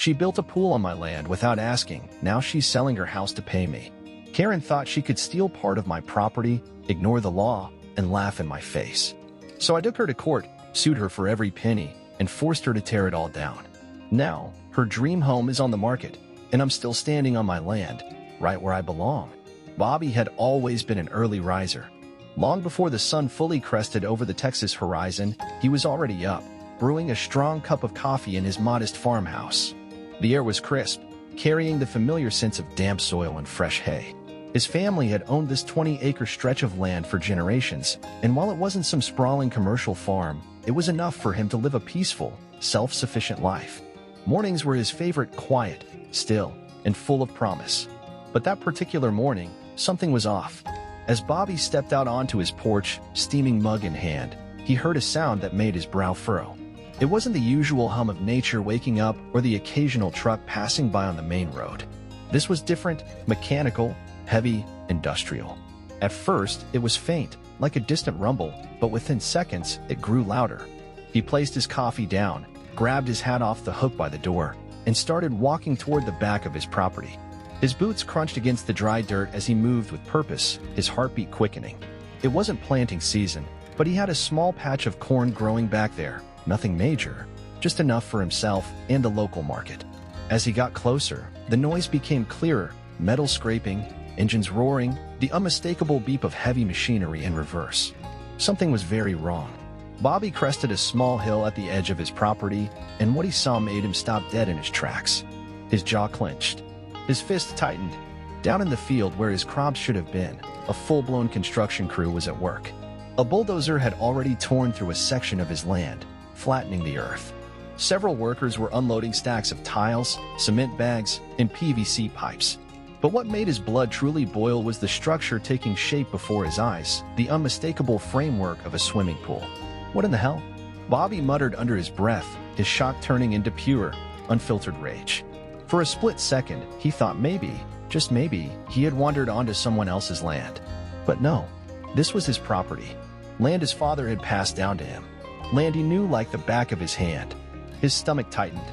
She built a pool on my land without asking. Now she's selling her house to pay me. Karen thought she could steal part of my property, ignore the law, and laugh in my face. So I took her to court, sued her for every penny, and forced her to tear it all down. Now, her dream home is on the market, and I'm still standing on my land, right where I belong. Bobby had always been an early riser. Long before the sun fully crested over the Texas horizon, he was already up, brewing a strong cup of coffee in his modest farmhouse. The air was crisp, carrying the familiar sense of damp soil and fresh hay. His family had owned this 20-acre stretch of land for generations, and while it wasn't some sprawling commercial farm, it was enough for him to live a peaceful, self-sufficient life. Mornings were his favorite, quiet, still, and full of promise. But that particular morning, something was off. As Bobby stepped out onto his porch, steaming mug in hand, he heard a sound that made his brow furrow. It wasn't the usual hum of nature waking up or the occasional truck passing by on the main road. This was different, mechanical, heavy, industrial. At first, it was faint, like a distant rumble, but within seconds, it grew louder. He placed his coffee down, grabbed his hat off the hook by the door, and started walking toward the back of his property. His boots crunched against the dry dirt as he moved with purpose, his heartbeat quickening. It wasn't planting season, but he had a small patch of corn growing back there, nothing major, just enough for himself and the local market. As he got closer, the noise became clearer, metal scraping, engines roaring, the unmistakable beep of heavy machinery in reverse. Something was very wrong. Bobby crested a small hill at the edge of his property, and what he saw made him stop dead in his tracks. His jaw clenched. His fist tightened. Down in the field where his crops should have been, a full-blown construction crew was at work. A bulldozer had already torn through a section of his land, flattening the earth. Several workers were unloading stacks of tiles, cement bags, and PVC pipes. But what made his blood truly boil was the structure taking shape before his eyes, the unmistakable framework of a swimming pool. What in the hell? Bobby muttered under his breath, his shock turning into pure, unfiltered rage. For a split second, he thought maybe, just maybe, he had wandered onto someone else's land. But no, this was his property. Land his father had passed down to him. Land he knew like the back of his hand. His stomach tightened.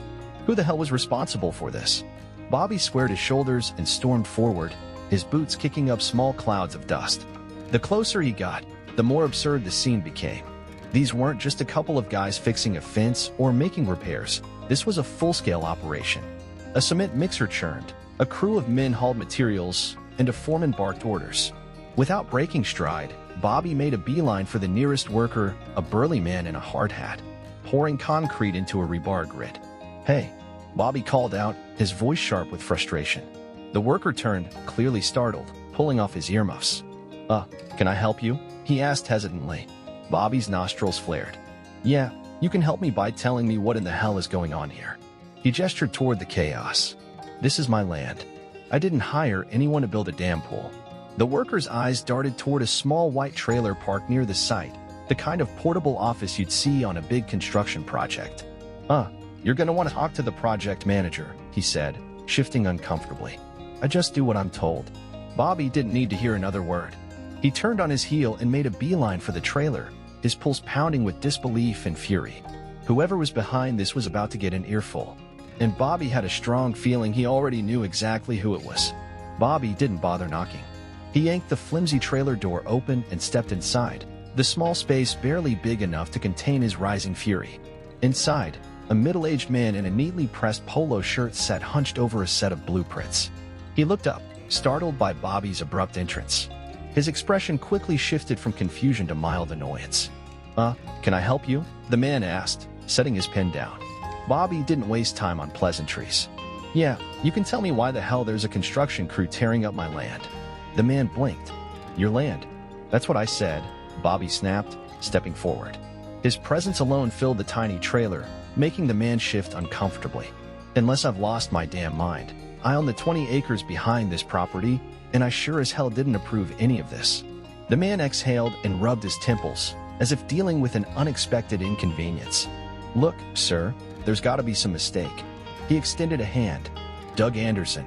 Who the hell was responsible for this? Bobby squared his shoulders and stormed forward, his boots kicking up small clouds of dust. The closer he got, the more absurd the scene became. These weren't just a couple of guys fixing a fence or making repairs. This was a full-scale operation. A cement mixer churned, a crew of men hauled materials, and a foreman barked orders. Without breaking stride, Bobby made a beeline for the nearest worker, a burly man in a hard hat, pouring concrete into a rebar grid. "Hey," Bobby called out, his voice sharp with frustration. The worker turned, clearly startled, pulling off his earmuffs. Can I help you?" he asked hesitantly. Bobby's nostrils flared. "Yeah, you can help me by telling me what in the hell is going on here." He gestured toward the chaos. "This is my land. I didn't hire anyone to build a damn pool." The worker's eyes darted toward a small white trailer parked near the site, the kind of portable office you'd see on a big construction project. You're gonna want to talk to the project manager," he said, shifting uncomfortably. "I just do what I'm told." Bobby didn't need to hear another word. He turned on his heel and made a beeline for the trailer, his pulse pounding with disbelief and fury. Whoever was behind this was about to get an earful. And Bobby had a strong feeling he already knew exactly who it was. Bobby didn't bother knocking. He yanked the flimsy trailer door open and stepped inside, the small space barely big enough to contain his rising fury. Inside, a middle-aged man in a neatly pressed polo shirt sat hunched over a set of blueprints. He looked up, startled by Bobby's abrupt entrance. His expression quickly shifted from confusion to mild annoyance. Can I help you?" the man asked, setting his pen down. Bobby didn't waste time on pleasantries. "Yeah, you can tell me why the hell there's a construction crew tearing up my land." The man blinked. "Your land?" "That's what I said," Bobby snapped, stepping forward. His presence alone filled the tiny trailer, making the man shift uncomfortably. "Unless I've lost my damn mind, I own the 20 acres behind this property, and I sure as hell didn't approve any of this." The man exhaled and rubbed his temples, as if dealing with an unexpected inconvenience. "Look, sir, there's gotta be some mistake." He extended a hand. "Doug Anderson.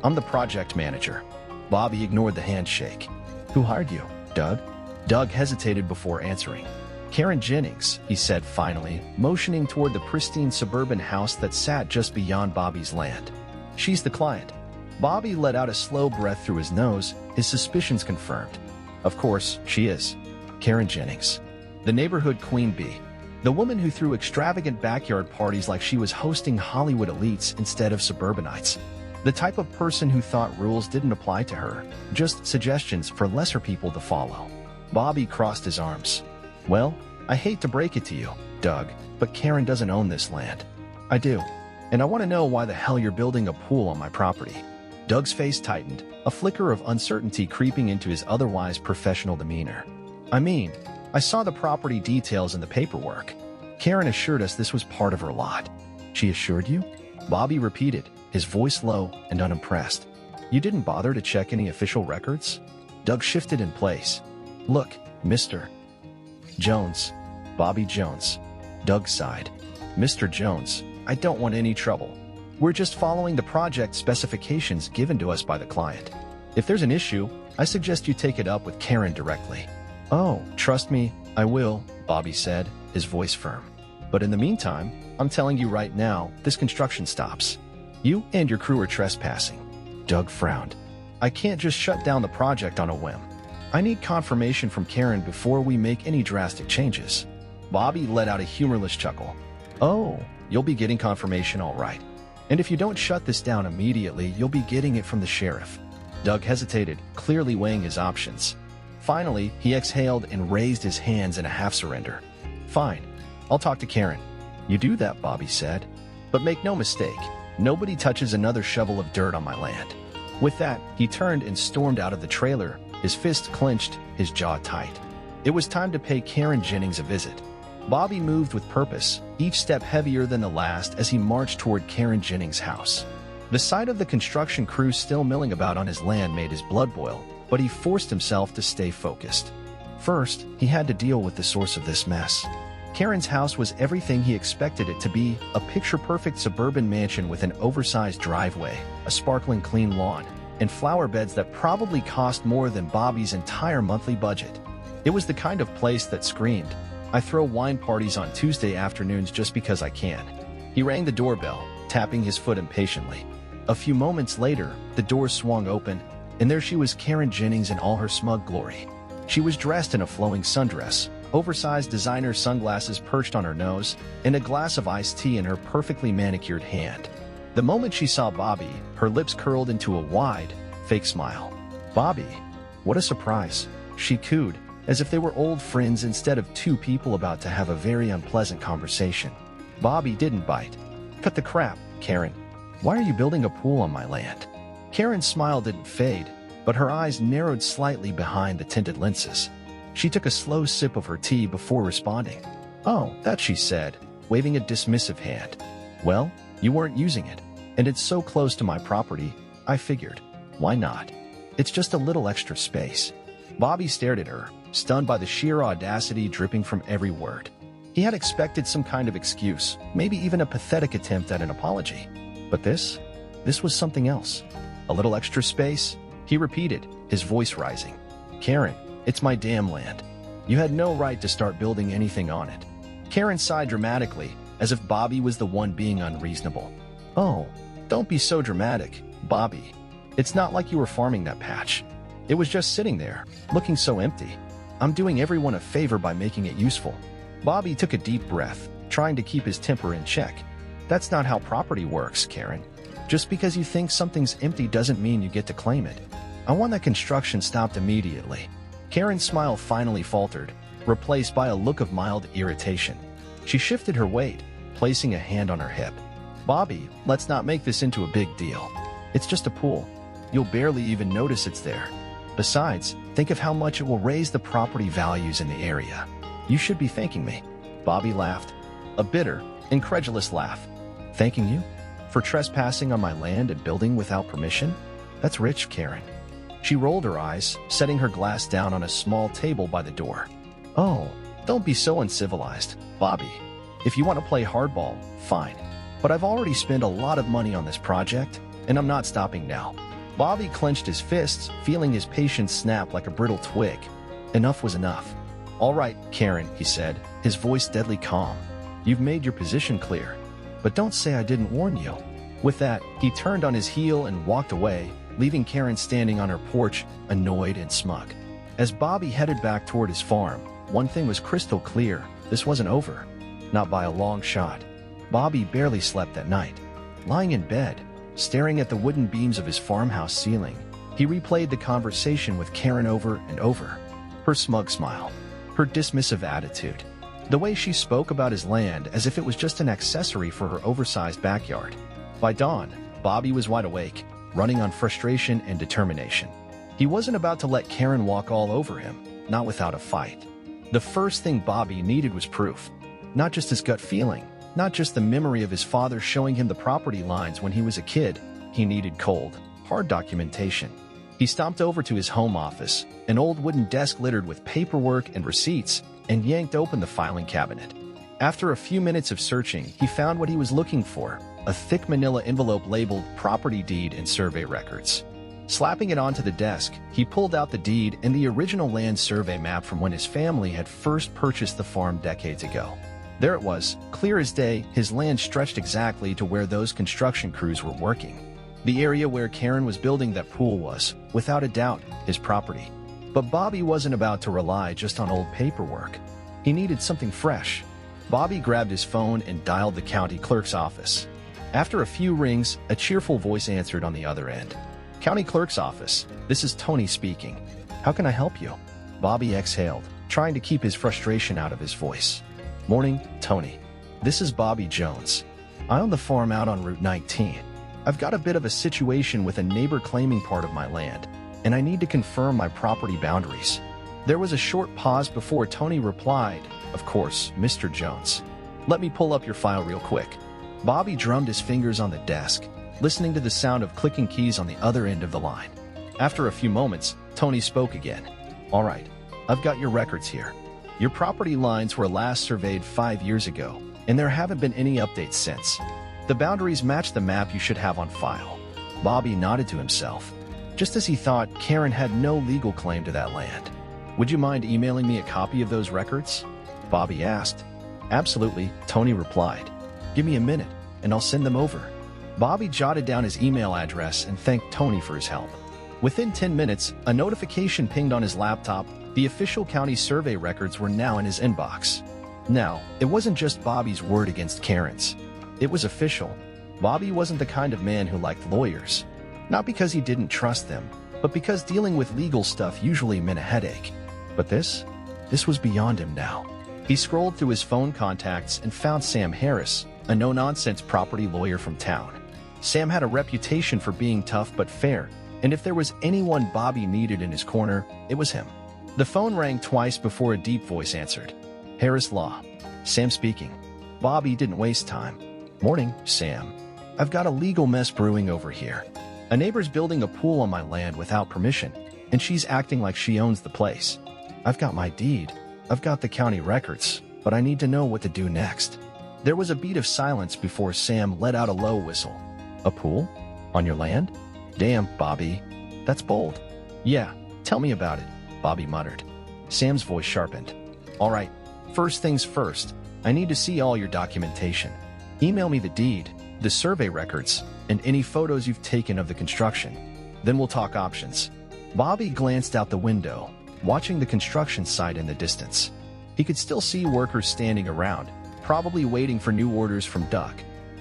I'm the project manager." Bobby ignored the handshake. "Who hired you, Doug?" Doug hesitated before answering. Karen Jennings, he said finally, motioning toward the pristine suburban house that sat just beyond Bobby's land. She's the client. Bobby let out a slow breath through his nose, his suspicions confirmed. Of course, she is. Karen Jennings. The neighborhood queen bee. The woman who threw extravagant backyard parties like she was hosting Hollywood elites instead of suburbanites. The type of person who thought rules didn't apply to her, just suggestions for lesser people to follow. Bobby crossed his arms. Well, I hate to break it to you, Doug, but Karen doesn't own this land. I do. And I want to know why the hell you're building a pool on my property. Doug's face tightened, a flicker of uncertainty creeping into his otherwise professional demeanor. I mean, I saw the property details in the paperwork. Karen assured us this was part of her lot. She assured you? Bobby repeated, his voice low and unimpressed. You didn't bother to check any official records? Doug shifted in place. Look, Mr. Jones. Bobby Jones. Doug sighed. Mr. Jones, I don't want any trouble. We're just following the project specifications given to us by the client. If there's an issue, I suggest you take it up with Karen directly. Oh, trust me, I will, Bobby said, his voice firm. But in the meantime, I'm telling you right now, this construction stops. You and your crew are trespassing. Doug frowned. I can't just shut down the project on a whim. I need confirmation from Karen before we make any drastic changes. Bobby let out a humorless chuckle. Oh, you'll be getting confirmation all right. And if you don't shut this down immediately, you'll be getting it from the sheriff. Doug hesitated, clearly weighing his options. Finally, he exhaled and raised his hands in a half-surrender. Fine, I'll talk to Karen. You do that, Bobby said. But make no mistake, nobody touches another shovel of dirt on my land. With that, he turned and stormed out of the trailer, his fists clenched, his jaw tight. It was time to pay Karen Jennings a visit. Bobby moved with purpose, each step heavier than the last as he marched toward Karen Jennings' house. The sight of the construction crew still milling about on his land made his blood boil, but he forced himself to stay focused. First, he had to deal with the source of this mess. Karen's house was everything he expected it to be, a picture-perfect suburban mansion with an oversized driveway, a sparkling clean lawn, and flower beds that probably cost more than Bobby's entire monthly budget. It was the kind of place that screamed, I throw wine parties on Tuesday afternoons just because I can. He rang the doorbell, tapping his foot impatiently. A few moments later, the door swung open, and there she was, Karen Jennings in all her smug glory. She was dressed in a flowing sundress, oversized designer sunglasses perched on her nose, and a glass of iced tea in her perfectly manicured hand. The moment she saw Bobby, her lips curled into a wide, fake smile. Bobby, what a surprise, she cooed, as if they were old friends instead of two people about to have a very unpleasant conversation. Bobby didn't bite. Cut the crap, Karen. Why are you building a pool on my land? Karen's smile didn't fade, but her eyes narrowed slightly behind the tinted lenses. She took a slow sip of her tea before responding. Oh, that, she said, waving a dismissive hand. Well, you weren't using it, and it's so close to my property, I figured. Why not? It's just a little extra space. Bobby stared at her, stunned by the sheer audacity dripping from every word. He had expected some kind of excuse, maybe even a pathetic attempt at an apology. But this was something else. A little extra space? He repeated, his voice rising. Karen, it's my damn land. You had no right to start building anything on it. Karen sighed dramatically, as if Bobby was the one being unreasonable. Oh, don't be so dramatic, Bobby. It's not like you were farming that patch. It was just sitting there, looking so empty. I'm doing everyone a favor by making it useful. Bobby took a deep breath, trying to keep his temper in check. That's not how property works, Karen. Just because you think something's empty doesn't mean you get to claim it. I want that construction stopped immediately. Karen's smile finally faltered, replaced by a look of mild irritation. She shifted her weight, placing a hand on her hip. Bobby, let's not make this into a big deal. It's just a pool. You'll barely even notice it's there. Besides, think of how much it will raise the property values in the area. You should be thanking me. Bobby laughed. A bitter, incredulous laugh. Thanking you? For trespassing on my land and building without permission? That's rich, Karen. She rolled her eyes, setting her glass down on a small table by the door. Oh, don't be so uncivilized, Bobby. If you want to play hardball, fine. But I've already spent a lot of money on this project, and I'm not stopping now. Bobby clenched his fists, feeling his patience snap like a brittle twig. Enough was enough. All right, Karen, he said, his voice deadly calm. You've made your position clear. But don't say I didn't warn you. With that, he turned on his heel and walked away, leaving Karen standing on her porch, annoyed and smug. As Bobby headed back toward his farm, one thing was crystal clear: this wasn't over. Not by a long shot. Bobby barely slept that night. Lying in bed, staring at the wooden beams of his farmhouse ceiling, he replayed the conversation with Karen over and over. Her smug smile, her dismissive attitude, the way she spoke about his land as if it was just an accessory for her oversized backyard. By dawn, Bobby was wide awake, running on frustration and determination. He wasn't about to let Karen walk all over him, not without a fight. The first thing Bobby needed was proof. Not just his gut feeling, not just the memory of his father showing him the property lines when he was a kid. He needed cold, hard documentation. He stomped over to his home office, an old wooden desk littered with paperwork and receipts, and yanked open the filing cabinet. After a few minutes of searching, he found what he was looking for: a thick manila envelope labeled Property Deed and Survey Records. Slapping it onto the desk, he pulled out the deed and the original land survey map from when his family had first purchased the farm decades ago. There it was, clear as day. His land stretched exactly to where those construction crews were working. The area where Karen was building that pool was, without a doubt, his property. But Bobby wasn't about to rely just on old paperwork. He needed something fresh. Bobby grabbed his phone and dialed the county clerk's office. After a few rings, a cheerful voice answered on the other end. "County clerk's office, this is Tony speaking. How can I help you?" Bobby exhaled, trying to keep his frustration out of his voice. "Morning, Tony. This is Bobby Jones. I own the farm out on Route 19. I've got a bit of a situation with a neighbor claiming part of my land, and I need to confirm my property boundaries." There was a short pause before Tony replied, "Of course, Mr. Jones. Let me pull up your file real quick." Bobby drummed his fingers on the desk, listening to the sound of clicking keys on the other end of the line. After a few moments, Tony spoke again. "All right, I've got your records here. Your property lines were last surveyed 5 years ago, and there haven't been any updates since. The boundaries match the map you should have on file." Bobby nodded to himself. Just as he thought, Karen had no legal claim to that land. "Would you mind emailing me a copy of those records?" Bobby asked. "Absolutely," Tony replied. "Give me a minute, and I'll send them over." Bobby jotted down his email address and thanked Tony for his help. Within 10 minutes, a notification pinged on his laptop. The official county survey records were now in his inbox. Now, it wasn't just Bobby's word against Karen's. It was official. Bobby wasn't the kind of man who liked lawyers. Not because he didn't trust them, but because dealing with legal stuff usually meant a headache. But this was beyond him now. He scrolled through his phone contacts and found Sam Harris, a no-nonsense property lawyer from town. Sam had a reputation for being tough but fair, and if there was anyone Bobby needed in his corner, it was him. The phone rang twice before a deep voice answered. "Harris Law. Sam speaking." Bobby didn't waste time. "Morning, Sam. I've got a legal mess brewing over here. A neighbor's building a pool on my land without permission, and she's acting like she owns the place. I've got my deed. I've got the county records, but I need to know what to do next." There was a beat of silence before Sam let out a low whistle. "A pool? On your land? Damn, Bobby. That's bold." "Yeah, tell me about it," Bobby muttered. Sam's voice sharpened. "All right, first things first, I need to see all your documentation. Email me the deed, the survey records, and any photos you've taken of the construction. Then we'll talk options." Bobby glanced out the window, watching the construction site in the distance. He could still see workers standing around, probably waiting for new orders from Duck.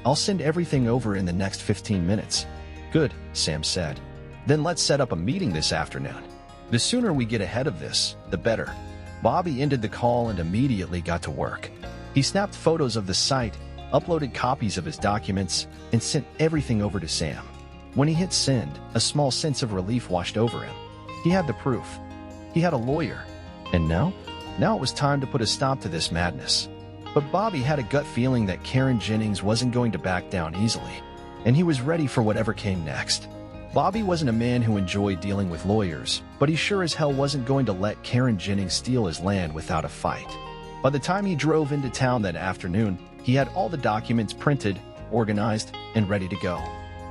"I'll send everything over in the next 15 minutes. "Good," Sam said. "Then let's set up a meeting this afternoon. The sooner we get ahead of this, the better." Bobby ended the call and immediately got to work. He snapped photos of the site, uploaded copies of his documents, and sent everything over to Sam. When he hit send, a small sense of relief washed over him. He had the proof. He had a lawyer. And now? Now it was time to put a stop to this madness. But Bobby had a gut feeling that Karen Jennings wasn't going to back down easily, and he was ready for whatever came next. Bobby wasn't a man who enjoyed dealing with lawyers, but he sure as hell wasn't going to let Karen Jennings steal his land without a fight. By the time he drove into town that afternoon, he had all the documents printed, organized, and ready to go.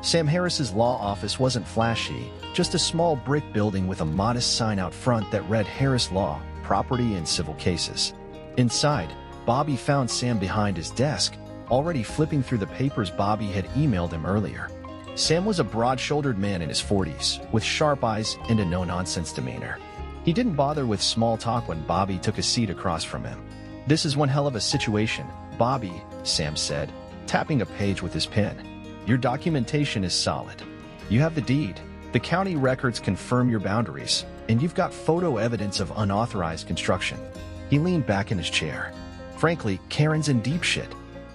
Sam Harris's law office wasn't flashy, just a small brick building with a modest sign out front that read Harris Law, property and civil cases. Inside, Bobby found Sam behind his desk, already flipping through the papers Bobby had emailed him earlier. Sam was a broad-shouldered man in his 40s, with sharp eyes and a no-nonsense demeanor. He didn't bother with small talk when Bobby took a seat across from him. "This is one hell of a situation, Bobby," Sam said, tapping a page with his pen. "Your documentation is solid. You have the deed. The county records confirm your boundaries, and you've got photo evidence of unauthorized construction." He leaned back in his chair. "Frankly, Karen's in deep shit."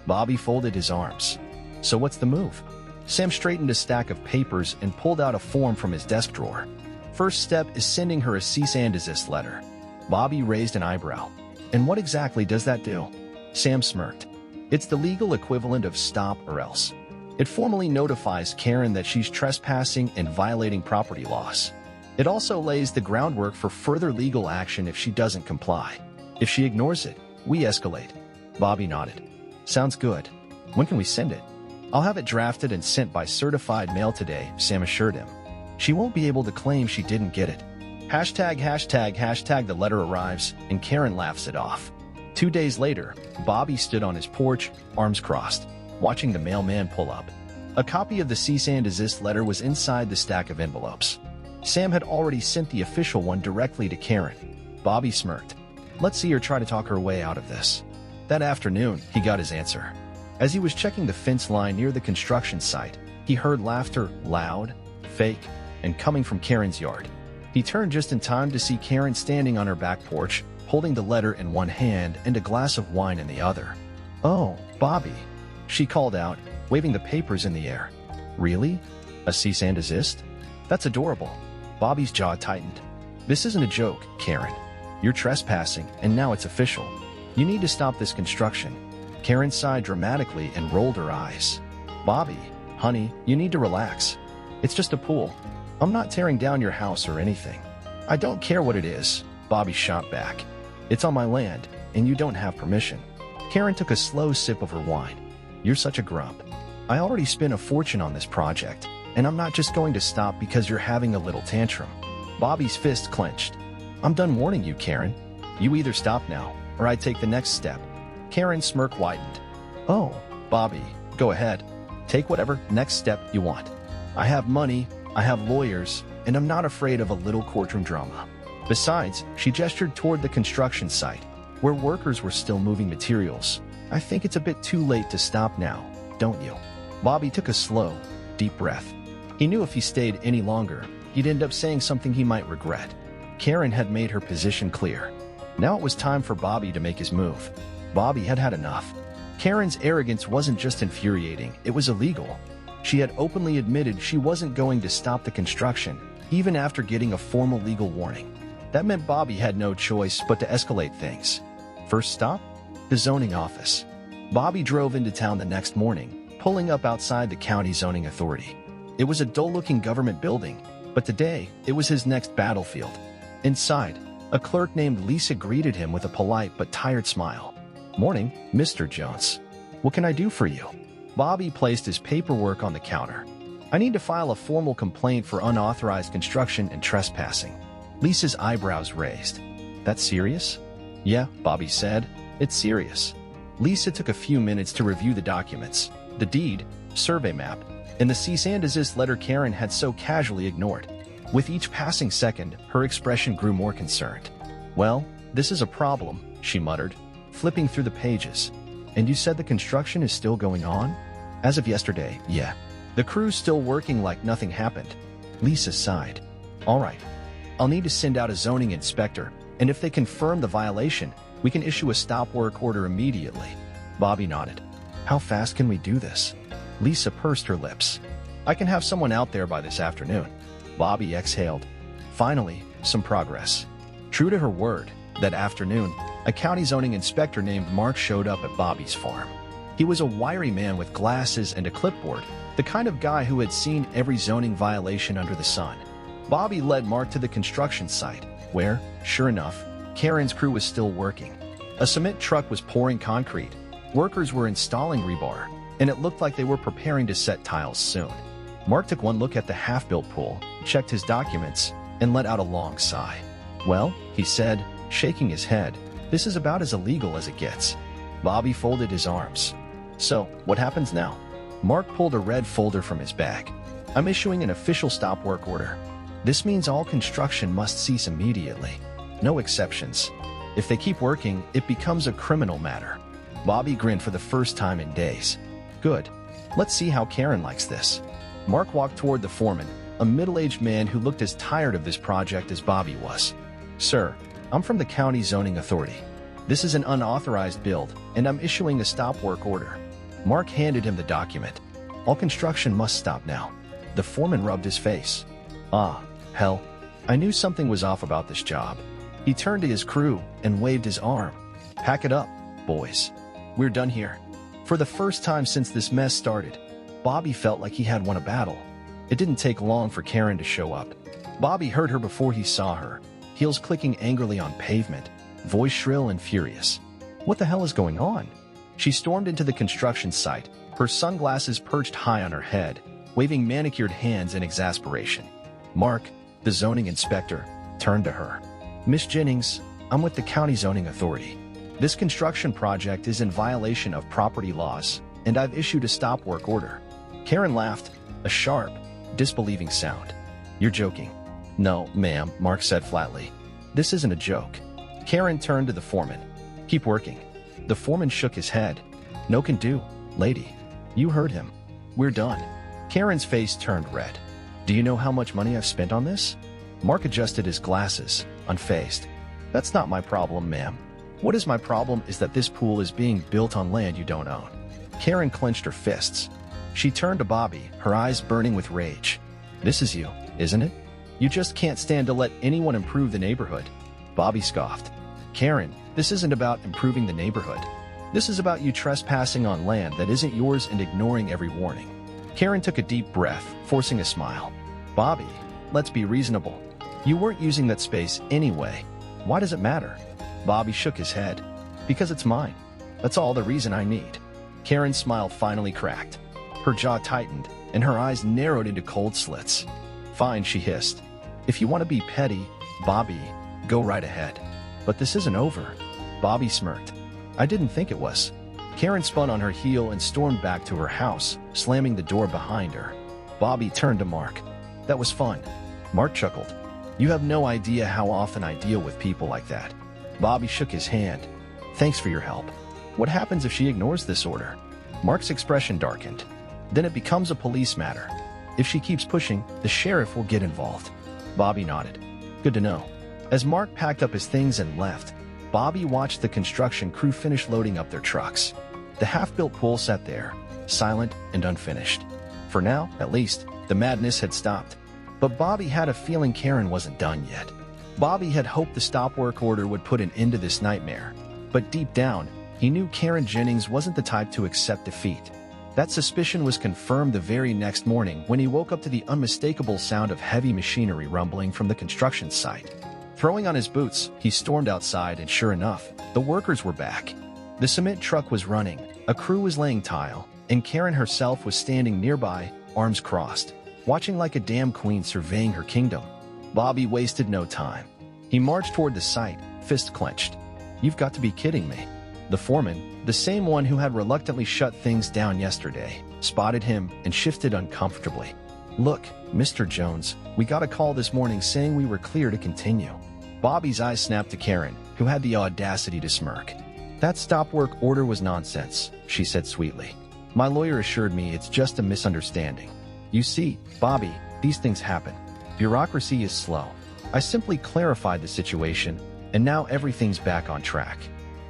Bobby folded his arms. "So what's the move?" Sam straightened a stack of papers and pulled out a form from his desk drawer. "First step is sending her a cease and desist letter." Bobby raised an eyebrow. "And what exactly does that do?" Sam smirked. "It's the legal equivalent of stop or else. It formally notifies Karen that she's trespassing and violating property laws. It also lays the groundwork for further legal action if she doesn't comply. If she ignores it, we escalate." Bobby nodded. "Sounds good. When can we send it?" "I'll have it drafted and sent by certified mail today," Sam assured him. "She won't be able to claim she didn't get it." The letter arrives, and Karen laughs it off. 2 days later, Bobby stood on his porch, arms crossed, watching the mailman pull up. A copy of the cease and desist letter was inside the stack of envelopes. Sam had already sent the official one directly to Karen. Bobby smirked. "Let's see her try to talk her way out of this." That afternoon, he got his answer. As he was checking the fence line near the construction site, he heard laughter, loud, fake, and coming from Karen's yard. He turned just in time to see Karen standing on her back porch, holding the letter in one hand and a glass of wine in the other. "Oh, Bobby," she called out, waving the papers in the air. "Really? A cease and desist? That's adorable." Bobby's jaw tightened. "This isn't a joke, Karen. You're trespassing, and now it's official. You need to stop this construction." Karen sighed dramatically and rolled her eyes. "Bobby, honey, you need to relax. It's just a pool. I'm not tearing down your house or anything." "I don't care what it is," Bobby shot back. "It's on my land, and you don't have permission." Karen took a slow sip of her wine. "You're such a grump. I already spent a fortune on this project, and I'm not just going to stop because you're having a little tantrum." Bobby's fist clenched. "I'm done warning you, Karen. You either stop now, or I take the next step." Karen's smirk widened. "Oh, Bobby, go ahead. Take whatever next step you want. I have money, I have lawyers, and I'm not afraid of a little courtroom drama." Besides, she gestured toward the construction site, where workers were still moving materials. "I think it's a bit too late to stop now, don't you?" Bobby took a slow, deep breath. He knew if he stayed any longer, he'd end up saying something he might regret. Karen had made her position clear. Now it was time for Bobby to make his move. Bobby had had enough. Karen's arrogance wasn't just infuriating, it was illegal. She had openly admitted she wasn't going to stop the construction, even after getting a formal legal warning. That meant Bobby had no choice but to escalate things. First stop? The zoning office. Bobby drove into town the next morning, pulling up outside the county zoning authority. It was a dull-looking government building, but today it was his next battlefield. Inside, a clerk named Lisa greeted him with a polite but tired smile. "Morning, Mr. Jones. What can I do for you?" Bobby placed his paperwork on the counter. "I need to file a formal complaint for unauthorized construction and trespassing." Lisa's eyebrows raised. "That's serious?" "Yeah," Bobby said. "It's serious." Lisa took a few minutes to review the documents, the deed, survey map, and the cease and desist letter Karen had so casually ignored. With each passing second, her expression grew more concerned. "Well, this is a problem," she muttered, flipping through the pages. "And you said the construction is still going on?" "As of yesterday, yeah. The crew's still working like nothing happened." Lisa sighed. "All right. I'll need to send out a zoning inspector, and if they confirm the violation, we can issue a stop work order immediately." Bobby nodded. "How fast can we do this?" Lisa pursed her lips. "I can have someone out there by this afternoon." Bobby exhaled. Finally, some progress. True to her word, that afternoon, a county zoning inspector named Mark showed up at Bobby's farm. He was a wiry man with glasses and a clipboard, the kind of guy who had seen every zoning violation under the sun. Bobby led Mark to the construction site, where, sure enough, Karen's crew was still working. A cement truck was pouring concrete, workers were installing rebar, and it looked like they were preparing to set tiles soon. Mark took one look at the half-built pool, checked his documents, and let out a long sigh. "Well," he said, shaking his head. This is about as illegal as it gets. Bobby folded his arms. So, what happens now? Mark pulled a red folder from his bag. I'm issuing an official stop work order. This means all construction must cease immediately. No exceptions. If they keep working, it becomes a criminal matter. Bobby grinned for the first time in days. Good. Let's see how Karen likes this. Mark walked toward the foreman, a middle-aged man who looked as tired of this project as Bobby was. Sir, I'm from the county zoning authority. This is an unauthorized build, and I'm issuing a stop work order. Mark handed him the document. All construction must stop now. The foreman rubbed his face. Ah, hell. I knew something was off about this job. He turned to his crew and waved his arm. Pack it up, boys. We're done here. For the first time since this mess started, Bobby felt like he had won a battle. It didn't take long for Karen to show up. Bobby heard her before he saw her, heels clicking angrily on pavement, voice shrill and furious. What the hell is going on? She stormed into the construction site, her sunglasses perched high on her head, waving manicured hands in exasperation. Mark, the zoning inspector, turned to her. Miss Jennings, I'm with the county zoning authority. This construction project is in violation of property laws, and I've issued a stop work order. Karen laughed, a sharp, disbelieving sound. You're joking. No, ma'am, Mark said flatly. This isn't a joke. Karen turned to the foreman. Keep working. The foreman shook his head. No can do, lady. You heard him. We're done. Karen's face turned red. Do you know how much money I've spent on this? Mark adjusted his glasses, unfazed. That's not my problem, ma'am. What is my problem is that this pool is being built on land you don't own. Karen clenched her fists. She turned to Bobby, her eyes burning with rage. This is you, isn't it? You just can't stand to let anyone improve the neighborhood. Bobby scoffed. Karen, this isn't about improving the neighborhood. This is about you trespassing on land that isn't yours and ignoring every warning. Karen took a deep breath, forcing a smile. Bobby, let's be reasonable. You weren't using that space anyway. Why does it matter? Bobby shook his head. Because it's mine. That's all the reason I need. Karen's smile finally cracked. Her jaw tightened, and her eyes narrowed into cold slits. Fine, she hissed. If you want to be petty, Bobby, go right ahead. But this isn't over. Bobby smirked. I didn't think it was. Karen spun on her heel and stormed back to her house, slamming the door behind her. Bobby turned to Mark. That was fun. Mark chuckled. You have no idea how often I deal with people like that. Bobby shook his hand. Thanks for your help. What happens if she ignores this order? Mark's expression darkened. Then it becomes a police matter. If she keeps pushing, the sheriff will get involved. Bobby nodded. Good to know. As Mark packed up his things and left, Bobby watched the construction crew finish loading up their trucks. The half-built pool sat there, silent and unfinished. For now, at least, the madness had stopped. But Bobby had a feeling Karen wasn't done yet. Bobby had hoped the stop work order would put an end to this nightmare. But deep down, he knew Karen Jennings wasn't the type to accept defeat. That suspicion was confirmed the very next morning when he woke up to the unmistakable sound of heavy machinery rumbling from the construction site. Throwing on his boots, he stormed outside and sure enough, the workers were back. The cement truck was running, a crew was laying tile, and Karen herself was standing nearby, arms crossed, watching like a damn queen surveying her kingdom. Bobby wasted no time. He marched toward the site, fist clenched. You've got to be kidding me. The foreman, the same one who had reluctantly shut things down yesterday, spotted him and shifted uncomfortably. Look, Mr. Jones, we got a call this morning saying we were clear to continue. Bobby's eyes snapped to Karen, who had the audacity to smirk. That stop work order was nonsense, she said sweetly. My lawyer assured me it's just a misunderstanding. You see, Bobby, these things happen. Bureaucracy is slow. I simply clarified the situation, and now everything's back on track.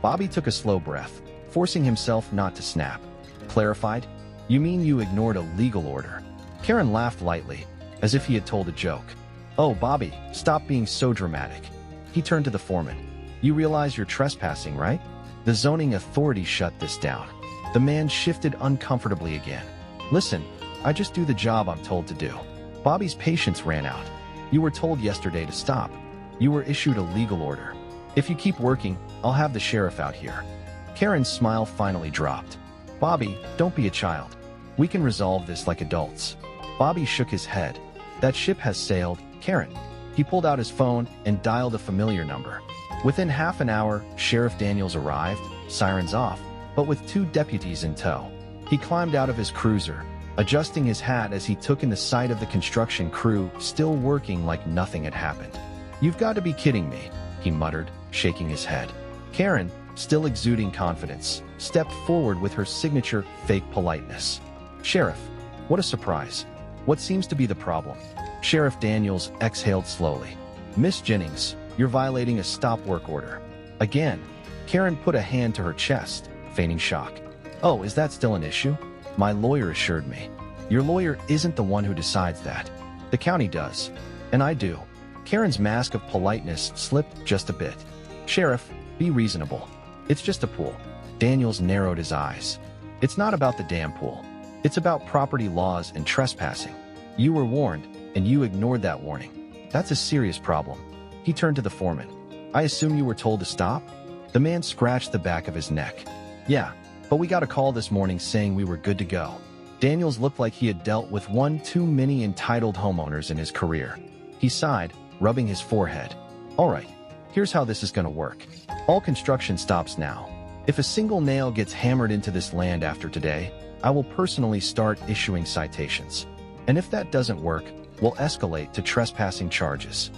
Bobby took a slow breath, forcing himself not to snap. Clarified? You mean you ignored a legal order? Karen laughed lightly, as if he had told a joke. Oh, Bobby, stop being so dramatic. He turned to the foreman. You realize you're trespassing, right? The zoning authority shut this down. The man shifted uncomfortably again. Listen, I just do the job I'm told to do. Bobby's patience ran out. You were told yesterday to stop. You were issued a legal order. If you keep working, I'll have the sheriff out here. Karen's smile finally dropped. Bobby, don't be a child. We can resolve this like adults. Bobby shook his head. That ship has sailed, Karen. He pulled out his phone and dialed a familiar number. Within half an hour, Sheriff Daniels arrived, sirens off, but with 2 deputies in tow. He climbed out of his cruiser, adjusting his hat as he took in the sight of the construction crew still working like nothing had happened. "You've got to be kidding me," he muttered, shaking his head. Karen, still exuding confidence, stepped forward with her signature fake politeness. "Sheriff, what a surprise. What seems to be the problem?" Sheriff Daniels exhaled slowly. "Miss Jennings, you're violating a stop work order." Again, Karen put a hand to her chest, feigning shock. "Oh, is that still an issue? My lawyer assured me." "Your lawyer isn't the one who decides that. The county does. And I do." Karen's mask of politeness slipped just a bit. "Sheriff, be reasonable. It's just a pool." Daniels narrowed his eyes. "It's not about the damn pool. It's about property laws and trespassing. You were warned, and you ignored that warning. That's a serious problem." He turned to the foreman. "I assume you were told to stop?" The man scratched the back of his neck. "Yeah, but we got a call this morning saying we were good to go." Daniels looked like he had dealt with one too many entitled homeowners in his career. He sighed, rubbing his forehead. "All right, here's how this is going to work. All construction stops now. If a single nail gets hammered into this land after today, I will personally start issuing citations. And if that doesn't work, we'll escalate to trespassing charges."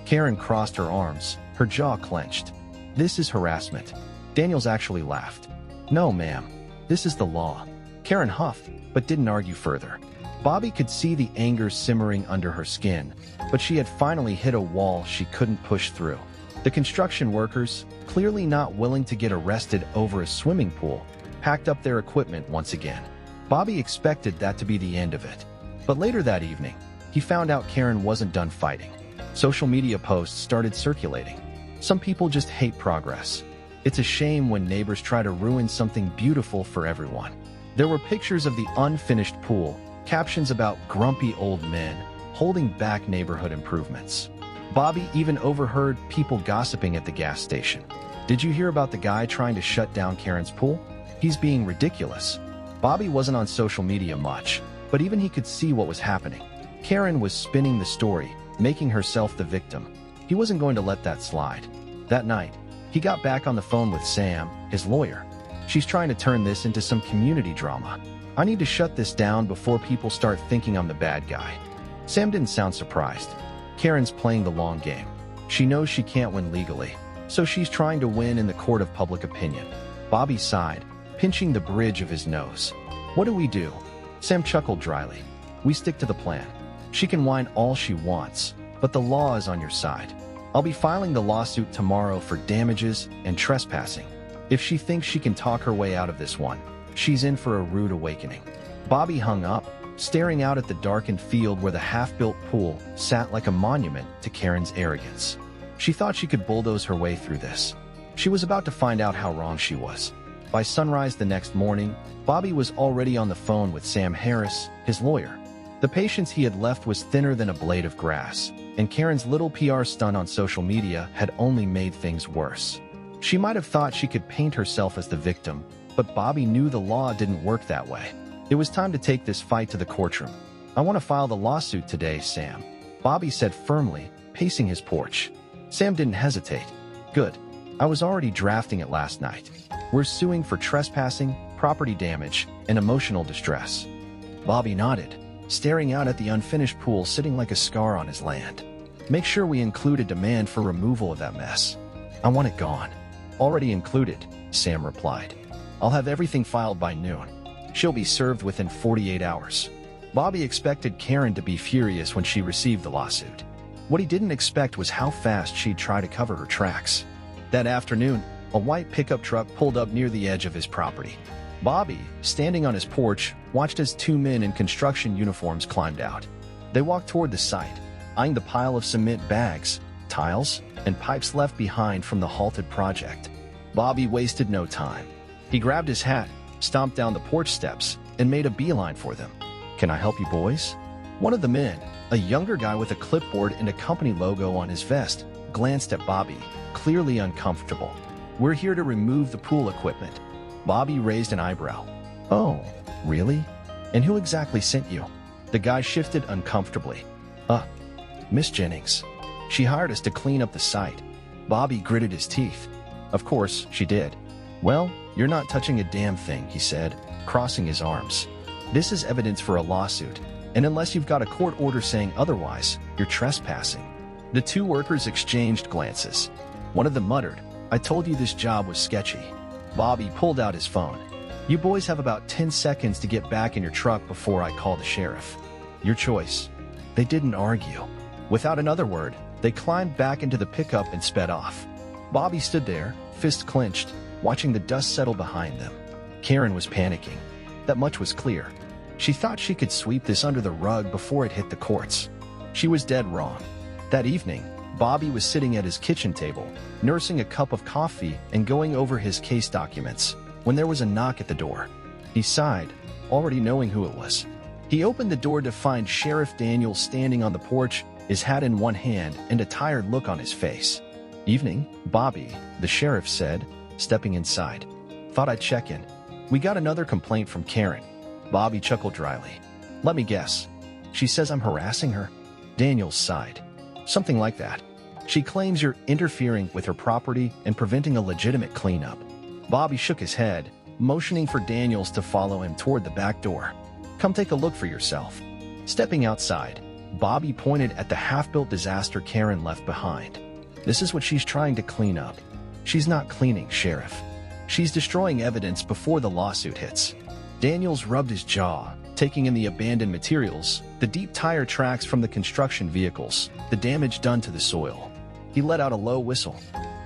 Karen crossed her arms, her jaw clenched. "This is harassment." Daniels actually laughed. "No, ma'am. This is the law." Karen huffed, but didn't argue further. Bobby could see the anger simmering under her skin, but she had finally hit a wall she couldn't push through. The construction workers, clearly not willing to get arrested over a swimming pool, packed up their equipment once again. Bobby expected that to be the end of it. But later that evening, he found out Karen wasn't done fighting. Social media posts started circulating. Some people just hate progress. It's a shame when neighbors try to ruin something beautiful for everyone. There were pictures of the unfinished pool, captions about grumpy old men, holding back neighborhood improvements. Bobby even overheard people gossiping at the gas station. "Did you hear about the guy trying to shut down Karen's pool? He's being ridiculous." Bobby wasn't on social media much, but even he could see what was happening. Karen was spinning the story, making herself the victim. He wasn't going to let that slide. That night, he got back on the phone with Sam, his lawyer. "She's trying to turn this into some community drama. I need to shut this down before people start thinking I'm the bad guy." Sam didn't sound surprised. Karen's playing the long game. She knows she can't win legally, so she's trying to win in the court of public opinion. Bobby sighed, pinching the bridge of his nose. "What do we do?" Sam chuckled dryly. "We stick to the plan. She can whine all she wants, but the law is on your side. I'll be filing the lawsuit tomorrow for damages and trespassing. If she thinks she can talk her way out of this one, she's in for a rude awakening." Bobby hung up, staring out at the darkened field where the half-built pool sat like a monument to Karen's arrogance. She thought she could bulldoze her way through this. She was about to find out how wrong she was. By sunrise the next morning, Bobby was already on the phone with Sam Harris, his lawyer. The patience he had left was thinner than a blade of grass, and Karen's little PR stunt on social media had only made things worse. She might have thought she could paint herself as the victim, but Bobby knew the law didn't work that way. It was time to take this fight to the courtroom. "I want to file the lawsuit today, Sam," Bobby said firmly, pacing his porch. Sam didn't hesitate. "Good. I was already drafting it last night. We're suing for trespassing, property damage, and emotional distress." Bobby nodded, staring out at the unfinished pool sitting like a scar on his land. "Make sure we include a demand for removal of that mess. I want it gone." "Already included," Sam replied. "I'll have everything filed by noon. She'll be served within 48 hours. Bobby expected Karen to be furious when she received the lawsuit. What he didn't expect was how fast she'd try to cover her tracks. That afternoon, a white pickup truck pulled up near the edge of his property. Bobby, standing on his porch, watched as 2 men in construction uniforms climbed out. They walked toward the site, eyeing the pile of cement bags, tiles, and pipes left behind from the halted project. Bobby wasted no time. He grabbed his hat, stomped down the porch steps, and made a beeline for them. "Can I help you boys?" One of the men, a younger guy with a clipboard and a company logo on his vest, glanced at Bobby, clearly uncomfortable. "We're here to remove the pool equipment." Bobby raised an eyebrow. "Oh, really? And who exactly sent you?" The guy shifted uncomfortably. Miss Jennings. She hired us to clean up the site." Bobby gritted his teeth. Of course, she did. Well, you're not touching a damn thing, he said, crossing his arms. This is evidence for a lawsuit, and unless you've got a court order saying otherwise, you're trespassing. The two workers exchanged glances. One of them muttered, I told you this job was sketchy. Bobby pulled out his phone. You boys have about 10 seconds to get back in your truck before I call the sheriff. Your choice. They didn't argue. Without another word, they climbed back into the pickup and sped off. Bobby stood there, fist clenched, watching the dust settle behind them. Karen was panicking. That much was clear. She thought she could sweep this under the rug before it hit the courts. She was dead wrong. That evening, Bobby was sitting at his kitchen table, nursing a cup of coffee and going over his case documents, when there was a knock at the door. He sighed, already knowing who it was. He opened the door to find Sheriff Daniels standing on the porch, his hat in one hand and a tired look on his face. Evening, Bobby, the sheriff said, stepping inside. Thought I'd check in. We got another complaint from Karen. Bobby chuckled dryly. Let me guess. She says I'm harassing her? Daniels sighed. Something like that. She claims you're interfering with her property and preventing a legitimate cleanup. Bobby shook his head, motioning for Daniels to follow him toward the back door. Come take a look for yourself. Stepping outside, Bobby pointed at the half-built disaster Karen left behind. This is what she's trying to clean up. She's not cleaning, Sheriff. She's destroying evidence before the lawsuit hits. Daniels rubbed his jaw, taking in the abandoned materials, the deep tire tracks from the construction vehicles, the damage done to the soil. He let out a low whistle.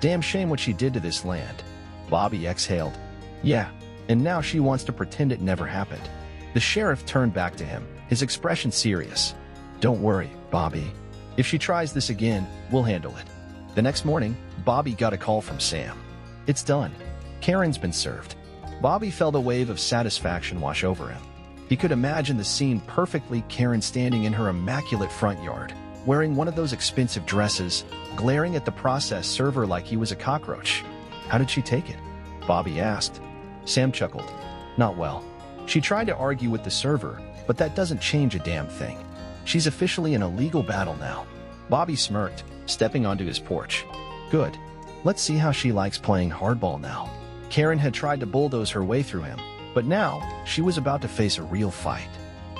Damn shame what she did to this land. Bobby exhaled. Yeah, and now she wants to pretend it never happened. The sheriff turned back to him, his expression serious. Don't worry, Bobby. If she tries this again, we'll handle it. The next morning, Bobby got a call from Sam. It's done. Karen's been served. Bobby felt a wave of satisfaction wash over him. He could imagine the scene perfectly, Karen standing in her immaculate front yard, wearing one of those expensive dresses, glaring at the process server like he was a cockroach. How did she take it? Bobby asked. Sam chuckled. Not well. She tried to argue with the server, but that doesn't change a damn thing. She's officially in a legal battle now. Bobby smirked, stepping onto his porch. Good. Let's see how she likes playing hardball now. Karen had tried to bulldoze her way through him, but now she was about to face a real fight.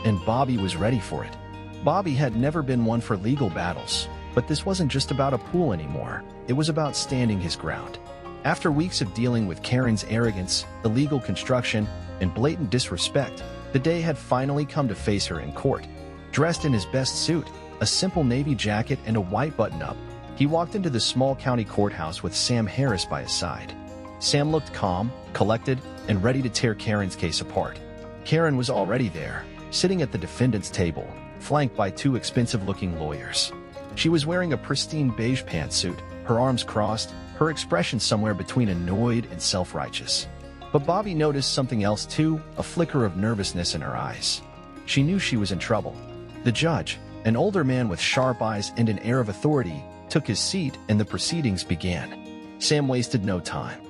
And Bobby was ready for it. Bobby had never been one for legal battles, but this wasn't just about a pool anymore. It was about standing his ground. After weeks of dealing with Karen's arrogance, illegal construction, and blatant disrespect, the day had finally come to face her in court. Dressed in his best suit, a simple navy jacket and a white button-up, he walked into the small county courthouse with Sam Harris by his side. Sam looked calm, collected, and ready to tear Karen's case apart. Karen was already there, sitting at the defendant's table, flanked by two expensive-looking lawyers. She was wearing a pristine beige pantsuit, her arms crossed, her expression somewhere between annoyed and self-righteous. But Bobby noticed something else too, a flicker of nervousness in her eyes. She knew she was in trouble. The judge, an older man with sharp eyes and an air of authority, took his seat and the proceedings began. Sam wasted no time.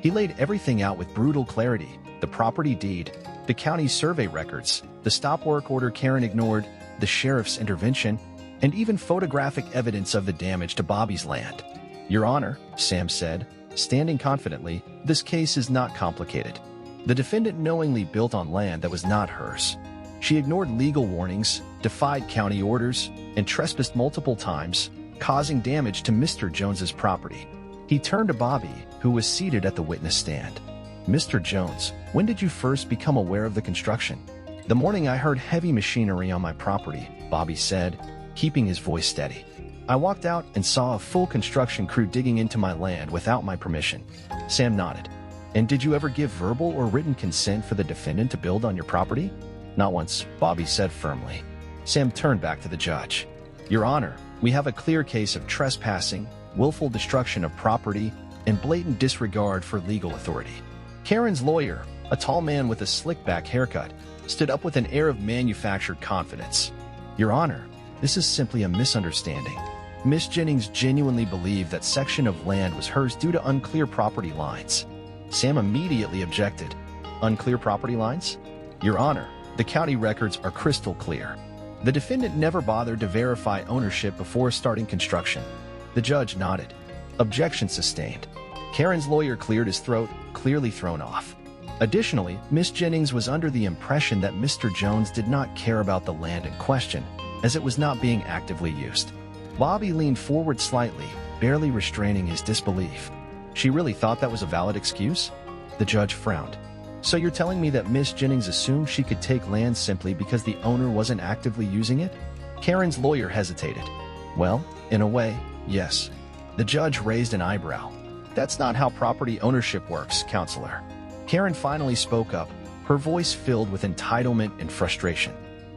He laid everything out with brutal clarity: the property deed, the county's survey records, the stop work order Karen ignored, the sheriff's intervention, and even photographic evidence of the damage to Bobby's land. Your Honor, Sam said, standing confidently, this case is not complicated. The defendant knowingly built on land that was not hers. She ignored legal warnings, defied county orders, and trespassed multiple times, causing damage to Mr. Jones's property. He turned to Bobby, who was seated at the witness stand. Mr. Jones, when did you first become aware of the construction? The morning I heard heavy machinery on my property, Bobby said, keeping his voice steady. I walked out and saw a full construction crew digging into my land without my permission. Sam nodded. And did you ever give verbal or written consent for the defendant to build on your property? Not once, Bobby said firmly. Sam turned back to the judge. Your Honor, we have a clear case of trespassing, willful destruction of property, and blatant disregard for legal authority. Karen's lawyer, a tall man with a slick-back haircut, stood up with an air of manufactured confidence. Your Honor, this is simply a misunderstanding. Miss Jennings genuinely believed that section of land was hers due to unclear property lines. Sam immediately objected. Unclear property lines? Your Honor, the county records are crystal clear. The defendant never bothered to verify ownership before starting construction. The judge nodded. Objection sustained. Karen's lawyer cleared his throat, clearly thrown off. Additionally, Miss Jennings was under the impression that Mr. Jones did not care about the land in question, as it was not being actively used. Bobby leaned forward slightly, barely restraining his disbelief. She really thought that was a valid excuse? The judge frowned. So you're telling me that Miss Jennings assumed she could take land simply because the owner wasn't actively using it? Karen's lawyer hesitated. Well, in a way, yes. The judge raised an eyebrow. That's not how property ownership works, counselor. Karen finally spoke up, her voice filled with entitlement and frustration.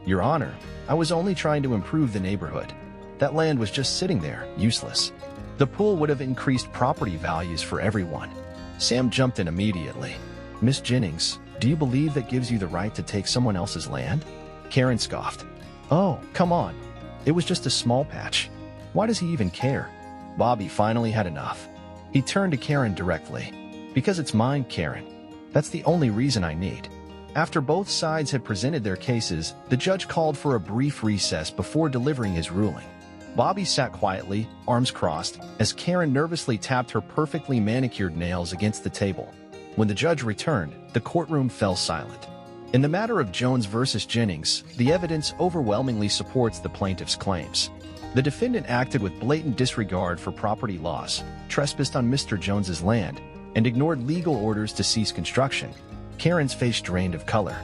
Your Honor, I was only trying to improve the neighborhood. That land was just sitting there, useless. The pool would have increased property values for everyone. Sam jumped in immediately. Miss Jennings, do you believe that gives you the right to take someone else's land? Karen scoffed. Oh, come on. It was just a small patch. Why does he even care? Bobby finally had enough. He turned to Karen directly. Because it's mine, Karen. That's the only reason I need. After both sides had presented their cases, the judge called for a brief recess before delivering his ruling. Bobby sat quietly, arms crossed, as Karen nervously tapped her perfectly manicured nails against the table. When the judge returned, the courtroom fell silent. In the matter of Jones versus Jennings, the evidence overwhelmingly supports the plaintiff's claims. The defendant acted with blatant disregard for property laws, trespassed on Mr. Jones's land, and ignored legal orders to cease construction. Karen's face drained of color.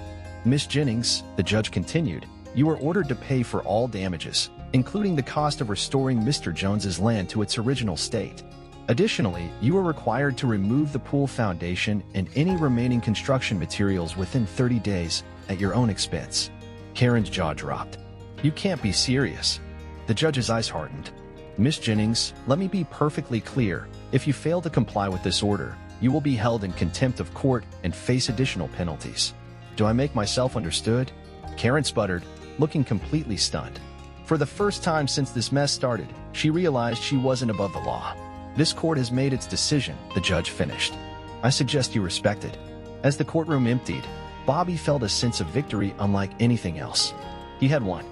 Miss Jennings, the judge continued, you were ordered to pay for all damages, including the cost of restoring Mr. Jones's land to its original state. Additionally, you were required to remove the pool foundation and any remaining construction materials within 30 days at your own expense. Karen's jaw dropped. You can't be serious. The judge's eyes hardened. Miss Jennings, let me be perfectly clear. If you fail to comply with this order, you will be held in contempt of court and face additional penalties. Do I make myself understood? Karen sputtered, looking completely stunned. For the first time since this mess started, she realized she wasn't above the law. This court has made its decision, the judge finished. I suggest you respect it. As the courtroom emptied, Bobby felt a sense of victory unlike anything else. He had won.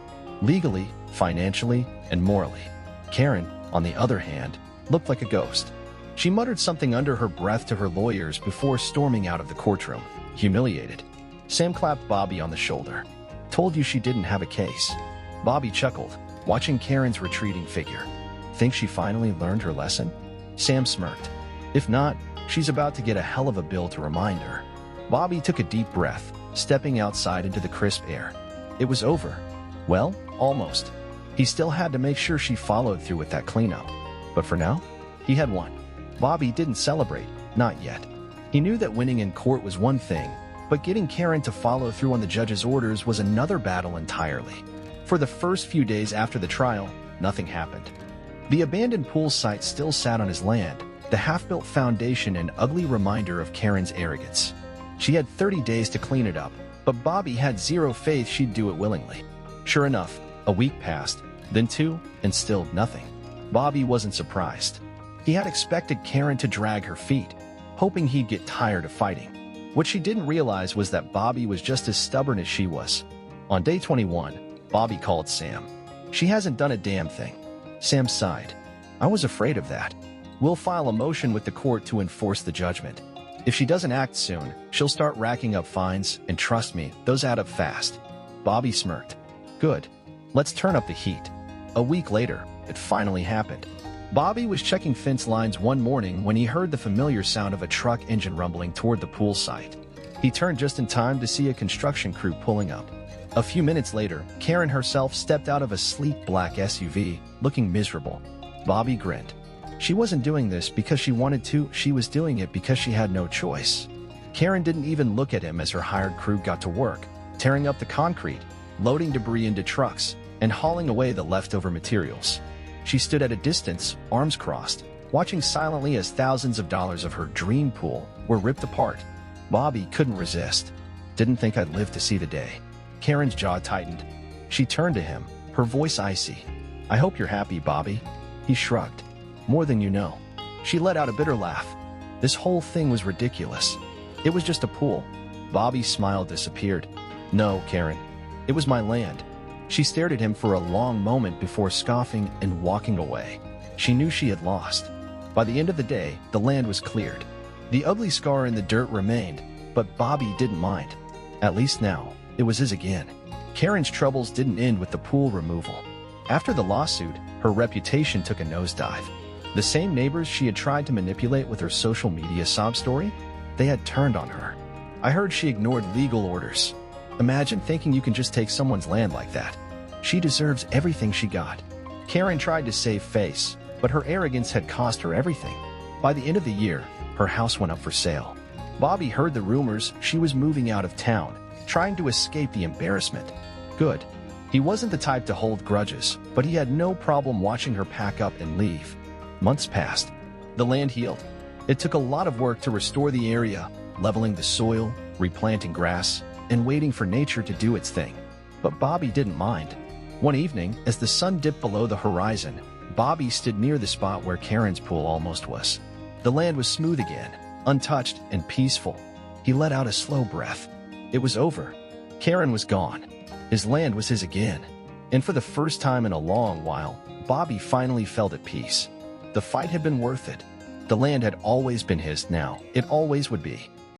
Legally, financially, and morally. Karen, on the other hand, looked like a ghost. She muttered something under her breath to her lawyers before storming out of the courtroom, humiliated. Sam clapped Bobby on the shoulder. Told you she didn't have a case. Bobby chuckled, watching Karen's retreating figure. Think she finally learned her lesson? Sam smirked. If not, she's about to get a hell of a bill to remind her. Bobby took a deep breath, stepping outside into the crisp air. It was over. Well, almost. He still had to make sure she followed through with that cleanup. But for now, he had won. Bobby didn't celebrate, not yet. He knew that winning in court was one thing, but getting Karen to follow through on the judge's orders was another battle entirely. For the first few days after the trial, nothing happened. The abandoned pool site still sat on his land, the half-built foundation an ugly reminder of Karen's arrogance. She had 30 days to clean it up, but Bobby had zero faith she'd do it willingly. Sure enough, a week passed, then two, and still nothing. Bobby wasn't surprised. He had expected Karen to drag her feet, hoping he'd get tired of fighting. What she didn't realize was that Bobby was just as stubborn as she was. On day 21, Bobby called Sam. She hasn't done a damn thing. Sam sighed. I was afraid of that. We'll file a motion with the court to enforce the judgment. If she doesn't act soon, she'll start racking up fines, and trust me, those add up fast. Bobby smirked. Good. Let's turn up the heat. A week later, it finally happened. Bobby was checking fence lines one morning when he heard the familiar sound of a truck engine rumbling toward the pool site. He turned just in time to see a construction crew pulling up. A few minutes later, Karen herself stepped out of a sleek black SUV, looking miserable. Bobby grinned. She wasn't doing this because she wanted to, she was doing it because she had no choice. Karen didn't even look at him as her hired crew got to work, tearing up the concrete, loading debris into trucks, and hauling away the leftover materials. She stood at a distance, arms crossed, watching silently as thousands of dollars of her dream pool were ripped apart. Bobby couldn't resist. Didn't think I'd live to see the day. Karen's jaw tightened. She turned to him, her voice icy. I hope you're happy, Bobby. He shrugged. More than you know. She let out a bitter laugh. This whole thing was ridiculous. It was just a pool. Bobby's smile disappeared. No, Karen. It was my land. She stared at him for a long moment before scoffing and walking away. She knew she had lost. By the end of the day, the land was cleared. The ugly scar in the dirt remained, but Bobby didn't mind. At least now, it was his again. Karen's troubles didn't end with the pool removal. After the lawsuit, her reputation took a nosedive. The same neighbors she had tried to manipulate with her social media sob story, they had turned on her. I heard she ignored legal orders. Imagine thinking you can just take someone's land like that. She deserves everything she got. Karen tried to save face, but her arrogance had cost her everything. By the end of the year, her house went up for sale. Bobby heard the rumors she was moving out of town, trying to escape the embarrassment. Good. He wasn't the type to hold grudges, but he had no problem watching her pack up and leave. Months passed. The land healed. It took a lot of work to restore the area, leveling the soil, replanting grass, and waiting for nature to do its thing. But Bobby didn't mind. One evening, as the sun dipped below the horizon, Bobby stood near the spot where Karen's pool almost was. The land was smooth again, untouched and peaceful. He let out a slow breath. It was over. Karen was gone. His land was his again. And for the first time in a long while, Bobby finally felt at peace. The fight had been worth it. The land had always been his now. It always would be.